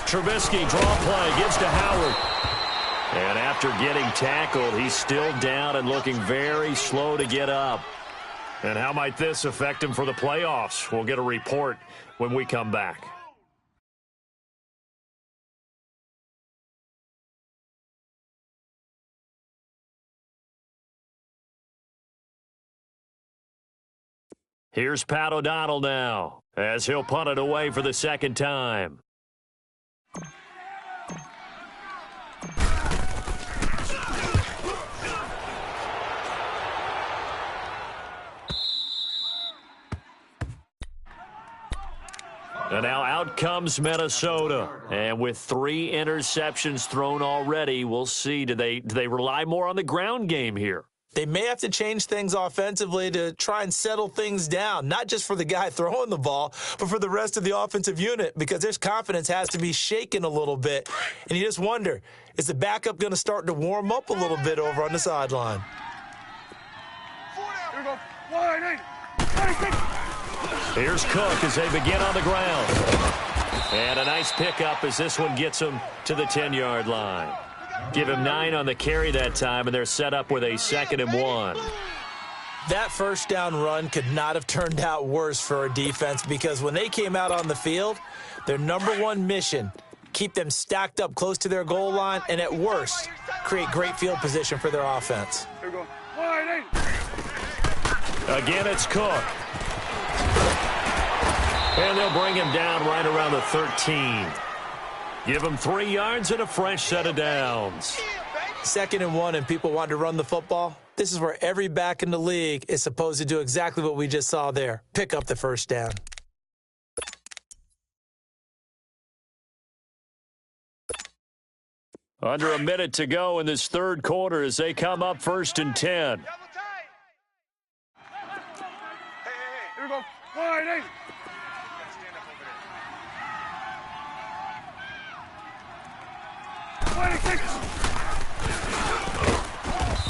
Trubisky, draw play, gives to Howard. And after getting tackled, he's still down and looking very slow to get up. And how might this affect him for the playoffs? We'll get a report when we come back. Here's Pat O'Donnell now, as he'll punt it away for the 2nd time. And now out comes Minnesota. And with 3 interceptions thrown already, we'll see. Do they rely more on the ground game here? They may have to change things offensively to try and settle things down, not just for the guy throwing the ball, but for the rest of the offensive unit, because their confidence has to be shaken a little bit. And you just wonder, is the backup going to start to warm up a little bit over on the sideline? Here we go. 1, 8. Here's Cook as they begin on the ground. And a nice pickup as this one gets him to the 10-yard line. Give him 9 on the carry that time, and they're set up with a 2nd and 1. That 1st down run could not have turned out worse for our defense, because when they came out on the field, their -- mission, keep them stacked up close to their goal line, and at worst, create great field position for their offense. Here we go. 1, 8. Again, it's Cook. And they'll bring him down right around the 13. Give him 3 yards and a fresh set of downs. 2nd and 1, and people want to run the football. This is where every back in the league is supposed to do exactly what we just saw there. Pick up the 1st down. Under a minute to go in this 3rd quarter as they come up 1st and 10. Hey, here we go. 1, 8.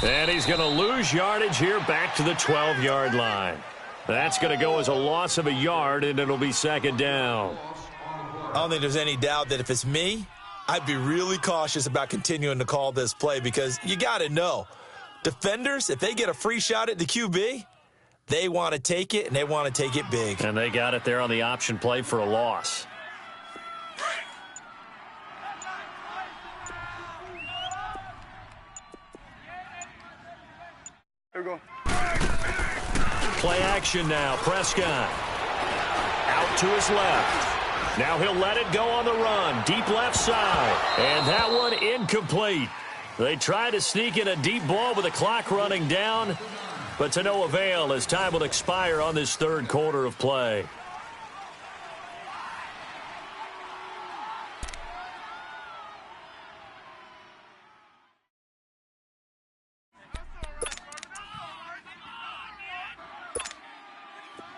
And he's going to lose yardage here back to the 12-yard line. That's going to go as a loss of a yard, and it'll be 2nd down. I don't think there's any doubt that if it's me, I'd be really cautious about continuing to call this play, because you got to know, defenders, if they get a free shot at the QB, they want to take it, and they want to take it big. And they got it there on the option play for a loss. Here we go. Play action now. Prescott out to his left. Now he'll let it go on the run. Deep left side. And that one incomplete. They try to sneak in a deep ball with the clock running down, but to no avail as time will expire on this 3rd quarter of play.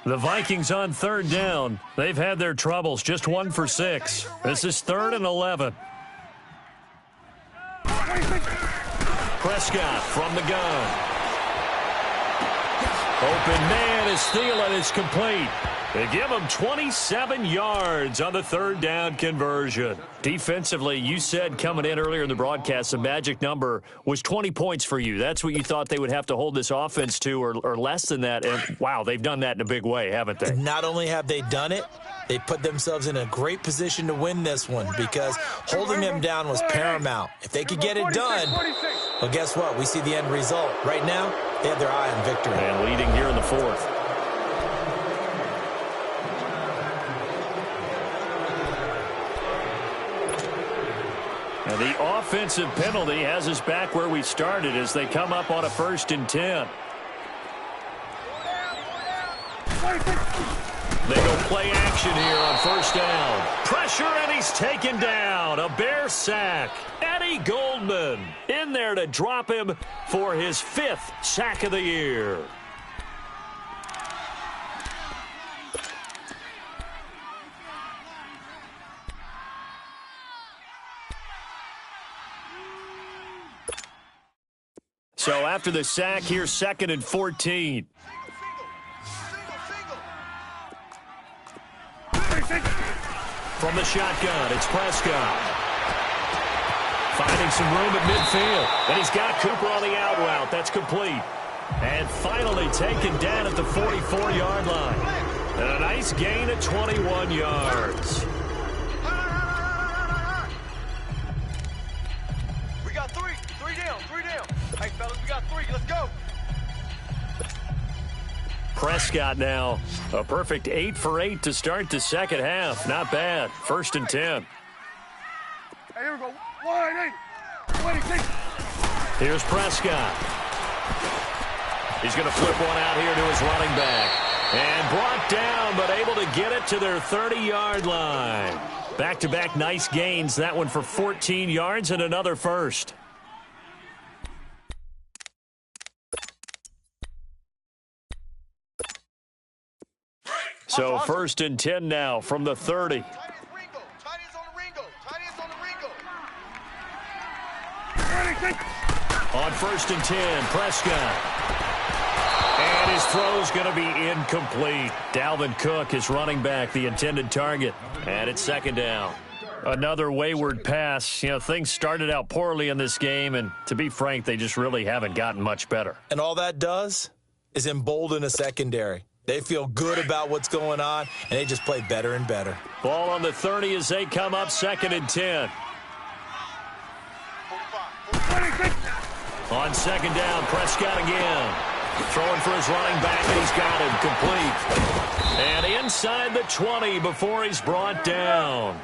The Vikings on 3rd down. They've had their troubles, just 1 for 6. This is 3rd and 11. Prescott from the gun. Open man is Thielen. It's complete. They give him 27 yards on the third down conversion. Defensively, you said coming in earlier in the broadcast, the magic number was 20 points for you. That's what you thought they would have to hold this offense to, or less than that. And, wow, they've done that in a big way, haven't they? Not only have they done it, they put themselves in a great position to win this one because holding them down was paramount. If they could get it done, well, guess what? We see the end result. Right now, they have their eye on victory. And leading here in the fourth. And the offensive penalty has us back where we started as they come up on a 1st and 10. They go play action here on 1st down. Pressure, and he's taken down. A Bear sack. Eddie Goldman in there to drop him for his 5th sack of the year. So after the sack, here's 2nd and 14. From the shotgun, it's Prescott. Finding some room at midfield. And he's got Cooper on the out route. That's complete. And finally taken down at the 44-yard line. And a nice gain of 21 yards. We got three. Three down. Hey, fellas, we got 3. Let's go. Prescott now a perfect 8 for 8 to start the second half. Not bad. 1st and 10. Hey, here we go. 1-8. Here's Prescott. He's going to flip one out here to his running back. And brought down, but able to get it to their 30-yard line. Back-to-back nice gains. That one for 14 yards and another first. So 1st and 10 now from the 30. Tight ends on the Ringo. On 1st and 10, Prescott. And his throw's going to be incomplete. Dalvin Cook is running back, the intended target. And it's 2nd down. Another wayward pass. You know, things started out poorly in this game, and to be frank, they just really haven't gotten much better. And all that does is embolden a secondary. They feel good about what's going on, and they just play better and better. Ball on the 30 as they come up 2nd and 10. On 2nd down, Prescott again. Throwing for his running back, and he's got him complete. And inside the 20 before he's brought down.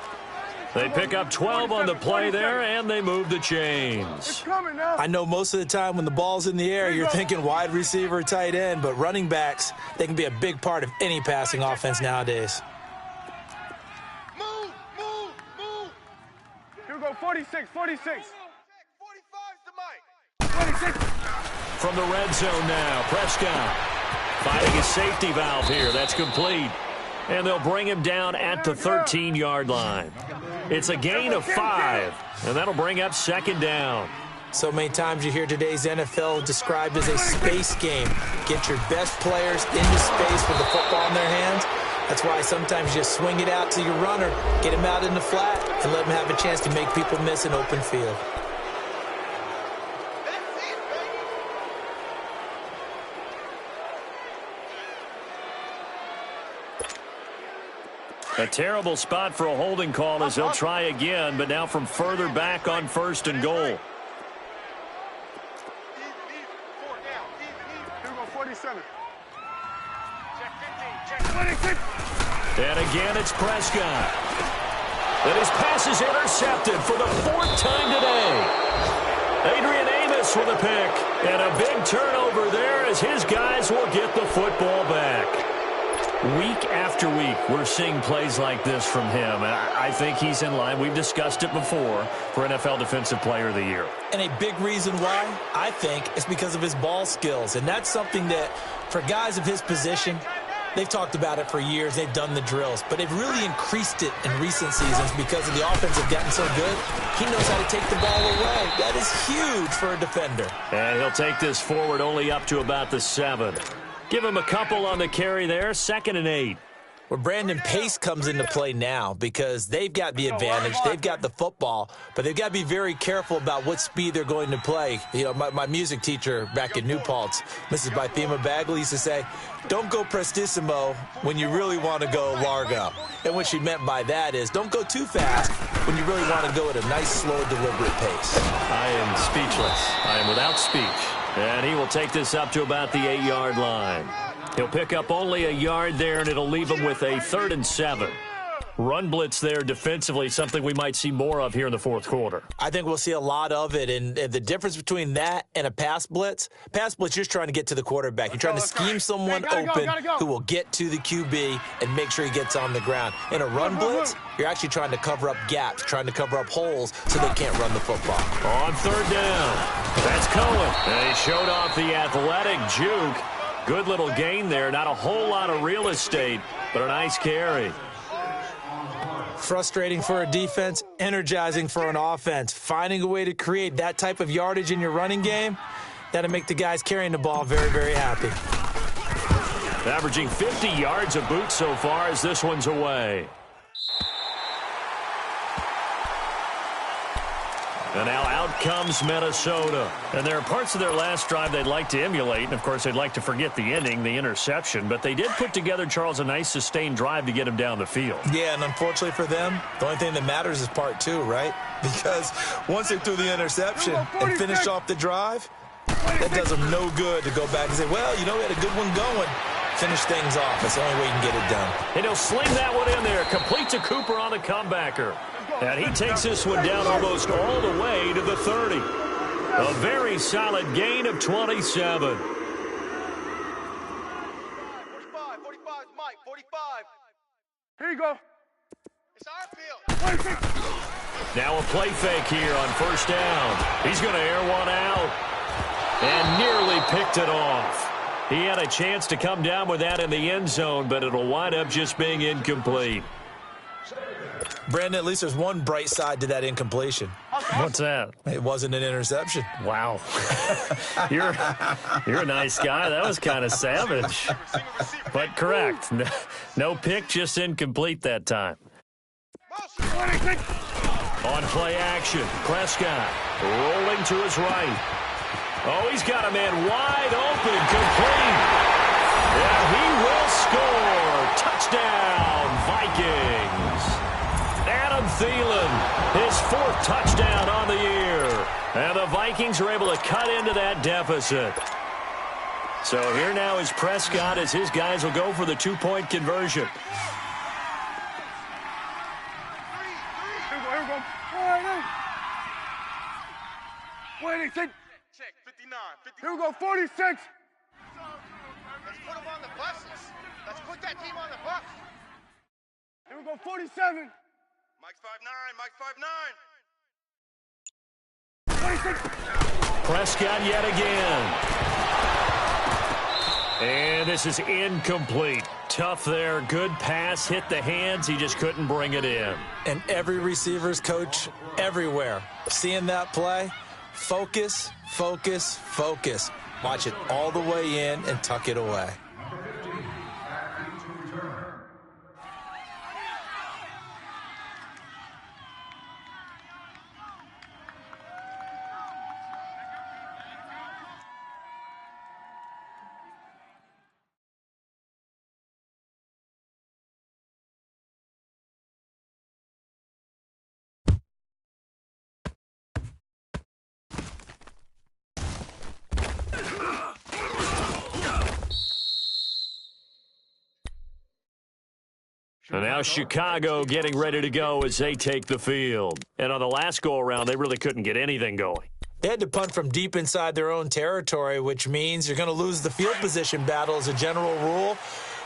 They pick up 12 on the play there, and they move the chains. I know most of the time when the ball's in the air, you're thinking wide receiver, tight end, but running backs, they can be a big part of any passing offense nowadays. Move. Here we go, 46. 45's the mic. 46. From the red zone now, Prescott finding his safety valve here. That's complete. And they'll bring him down at the 13-yard line. It's a gain of 5, and that'll bring up 2nd down. So many times you hear today's NFL described as a space game. Get your best players into space with the football in their hands. That's why sometimes you just swing it out to your runner, get him out in the flat, and let him have a chance to make people miss an open field. A terrible spot for a holding call as they'll try again, but now from further back on 1st and goal. Here we go, 47. Check 15. And again, it's Prescott. And his pass is intercepted for the 4th time today. Adrian Amos with a pick. And a big turnover there as his guys will get the football back. Week after week, we're seeing plays like this from him, and I think he's in line. We've discussed it before for NFL Defensive Player of the Year. And a big reason why, I think, is because of his ball skills. And that's something that, for guys of his position, they've talked about it for years. They've done the drills. But they've really increased it in recent seasons because of the offense have gotten so good. He knows how to take the ball away. That is huge for a defender. And he'll take this forward only up to about the 7. Give him a couple on the carry there, 2nd and 8. Well, Brandon, pace comes into play now because they've got the advantage. They've got the football, but they've got to be very careful about what speed they're going to play. You know, my music teacher back in New Paltz, Mrs. Bythema Bagley, used to say, don't go prestissimo when you really want to go largo. And what she meant by that is don't go too fast when you really want to go at a nice, slow, deliberate pace. I am speechless. I am without speech. And he will take this up to about the 8-yard line. He'll pick up only a yard there, and it'll leave him with a 3rd and 7. Run blitz there defensively, something we might see more of here in the 4th quarter. I think we'll see a lot of it, and the difference between that and a pass blitz, you're just trying to get to the quarterback. You're trying to scheme someone open who will get to the QB and make sure he gets on the ground. In a run blitz, you're actually trying to cover up gaps, trying to cover up holes so they can't run the football. On 3rd down, that's Cohen. And he showed off the athletic juke. Good little gain there. Not a whole lot of real estate, but a nice carry. Frustrating for a defense, energizing for an offense. Finding a way to create that type of yardage in your running game, that'll make the guys carrying the ball very, very happy. Averaging 50 yards a boot so far as this one's away. And now out comes Minnesota. And there are parts of their last drive they'd like to emulate. And, of course, they'd like to forget the ending, the interception. But they did put together, Charles, a nice sustained drive to get him down the field. Yeah, and unfortunately for them, the only thing that matters is part 2, right? Because once they threw the interception and finished off the drive, that does them no good to go back and say, well, you know, we had a good one going. Finish things off. That's the only way you can get it done. And he'll sling that one in there. Complete to Cooper on the comebacker. And he takes this one down almost all the way to the 30. A very solid gain of 27. 45, Mike, 45. Here you go. It's our field. Now a play fake here on 1st down. He's going to air one out. And nearly picked it off. He had a chance to come down with that in the end zone, but it'll wind up just being incomplete. Brandon, at least there's one bright side to that incompletion. What's that? It wasn't an interception. Wow. You're a nice guy. That was kind of savage. But correct. No pick, just incomplete that time. On play action, Prescott rolling to his right. Oh, he's got a man wide open, complete. And he will score. Touchdown, Vikings. Adam Thielen, his 4th touchdown on the year. And the Vikings are able to cut into that deficit. So here now is Prescott as his guys will go for the 2-point conversion. Check, 59. Here we go, 46. Let's put them on the buses. Let's put that team on the bus. Here we go, 47. Mike's 5'9", Mike's 5'9". 26. Prescott yet again. And this is incomplete. Tough there. Good pass. Hit the hands. He just couldn't bring it in. And every receiver's coach everywhere, seeing that play, focus, focus, focus. Watch it all the way in and tuck it away. And now Chicago getting ready to go as they take the field. And on the last go-around, they really couldn't get anything going. They had to punt from deep inside their own territory, which means you're going to lose the field position battle as a general rule.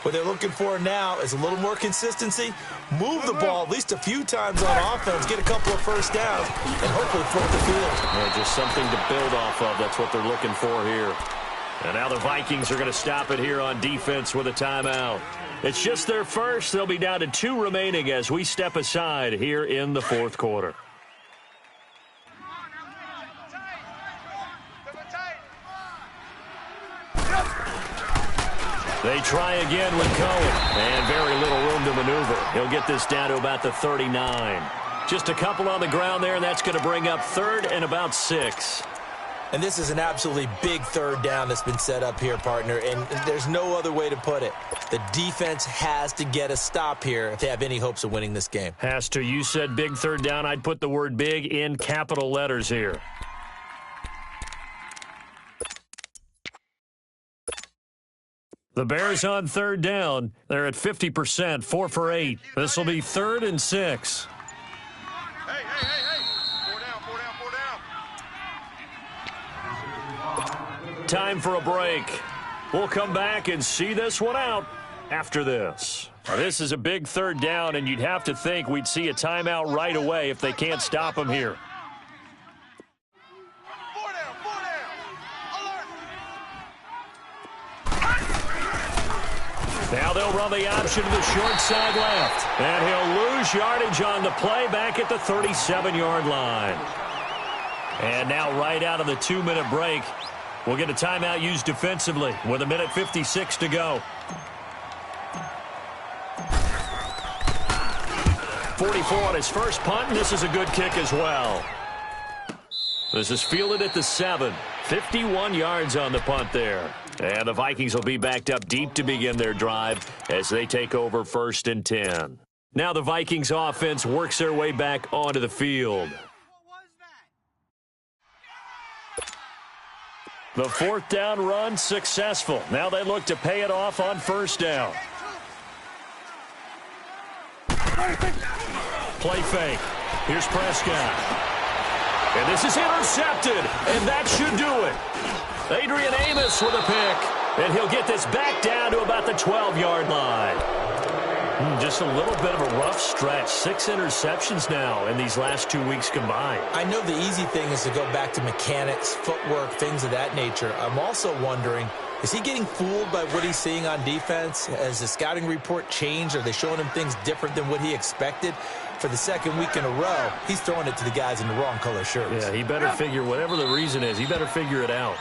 What they're looking for now is a little more consistency, move the ball at least a few times on offense, get a couple of first downs, and hopefully flip the field. Yeah, just something to build off of. That's what they're looking for here. And now the Vikings are going to stop it here on defense with a timeout. It's just their first. They'll be down to 2 remaining as we step aside here in the 4th quarter. They try again with Cohen, and very little room to maneuver. He'll get this down to about the 39. Just a couple on the ground there, and that's going to bring up 3rd and about 6. And this is an absolutely big 3rd down that's been set up here, partner, and there's no other way to put it. The defense has to get a stop here if they have any hopes of winning this game. Has to. You said big 3rd down. I'd put the word big in capital letters here. The Bears on 3rd down. They're at 50%, 4 for 8. This will be 3rd and 6. Hey. 4 down, 4 down, 4 down. Time for a break. We'll come back and see this one out after this. This is a big 3rd down, and you'd have to think we'd see a timeout right away if they can't stop them here. 4 down, 4 down. Alert. Now they'll run the option to the short side left. And he'll lose yardage on the play back at the 37-yard line. And now right out of the 2-minute break, we'll get a timeout used defensively with 1:56 to go. 44 on his first punt, and this is a good kick as well. This is fielded at the 7. 51 yards on the punt there. And the Vikings will be backed up deep to begin their drive as they take over 1st and 10. Now the Vikings offense works their way back onto the field. The 4th down run successful. Now they look to pay it off on 1st down. Play fake. Here's Prescott. And this is intercepted, and that should do it. Adrian Amos with a pick, and he'll get this back down to about the 12-yard line. Just a little bit of a rough stretch. 6 interceptions now in these last 2 weeks combined. I know the easy thing is to go back to mechanics, footwork, things of that nature. I'm also wondering, is he getting fooled by what he's seeing on defense? Has the scouting report changed? Are they showing him things different than what he expected? For the 2nd week in a row, he's throwing it to the guys in the wrong color shirts. Yeah, he better figure, whatever the reason is, he better figure it out.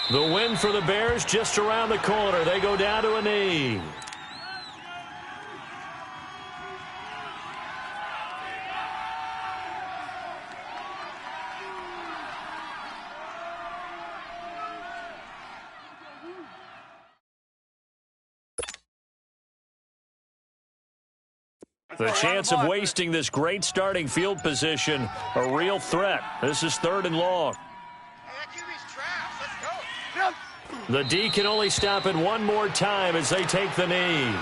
The win for the Bears just around the corner. They go down to a knee. The chance of wasting this great starting field position, a real threat. This is 3rd and long. The D can only stop it one more time as they take the knee.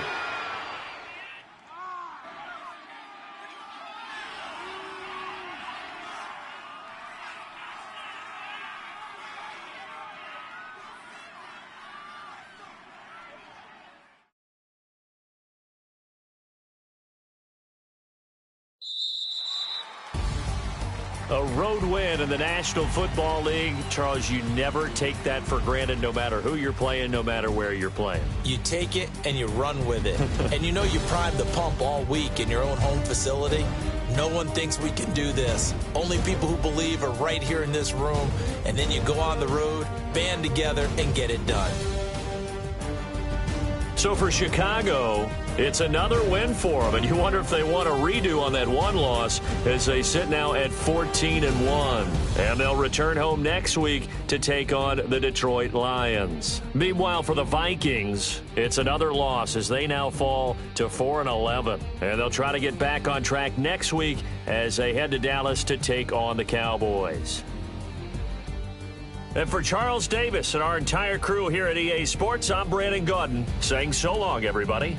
A road win in the National Football League. Charles, you never take that for granted no matter who you're playing, no matter where you're playing. You take it and you run with it. And you know you primed the pump all week in your own home facility. No one thinks we can do this. Only people who believe are right here in this room. And then you go on the road, band together, and get it done. So for Chicago, it's another win for them, and you wonder if they want a redo on that one loss as they sit now at 14-1. And they'll return home next week to take on the Detroit Lions. Meanwhile, for the Vikings, it's another loss as they now fall to 4-11. And they'll try to get back on track next week as they head to Dallas to take on the Cowboys. And for Charles Davis and our entire crew here at EA Sports, I'm Brandon Gaudin saying so long, everybody.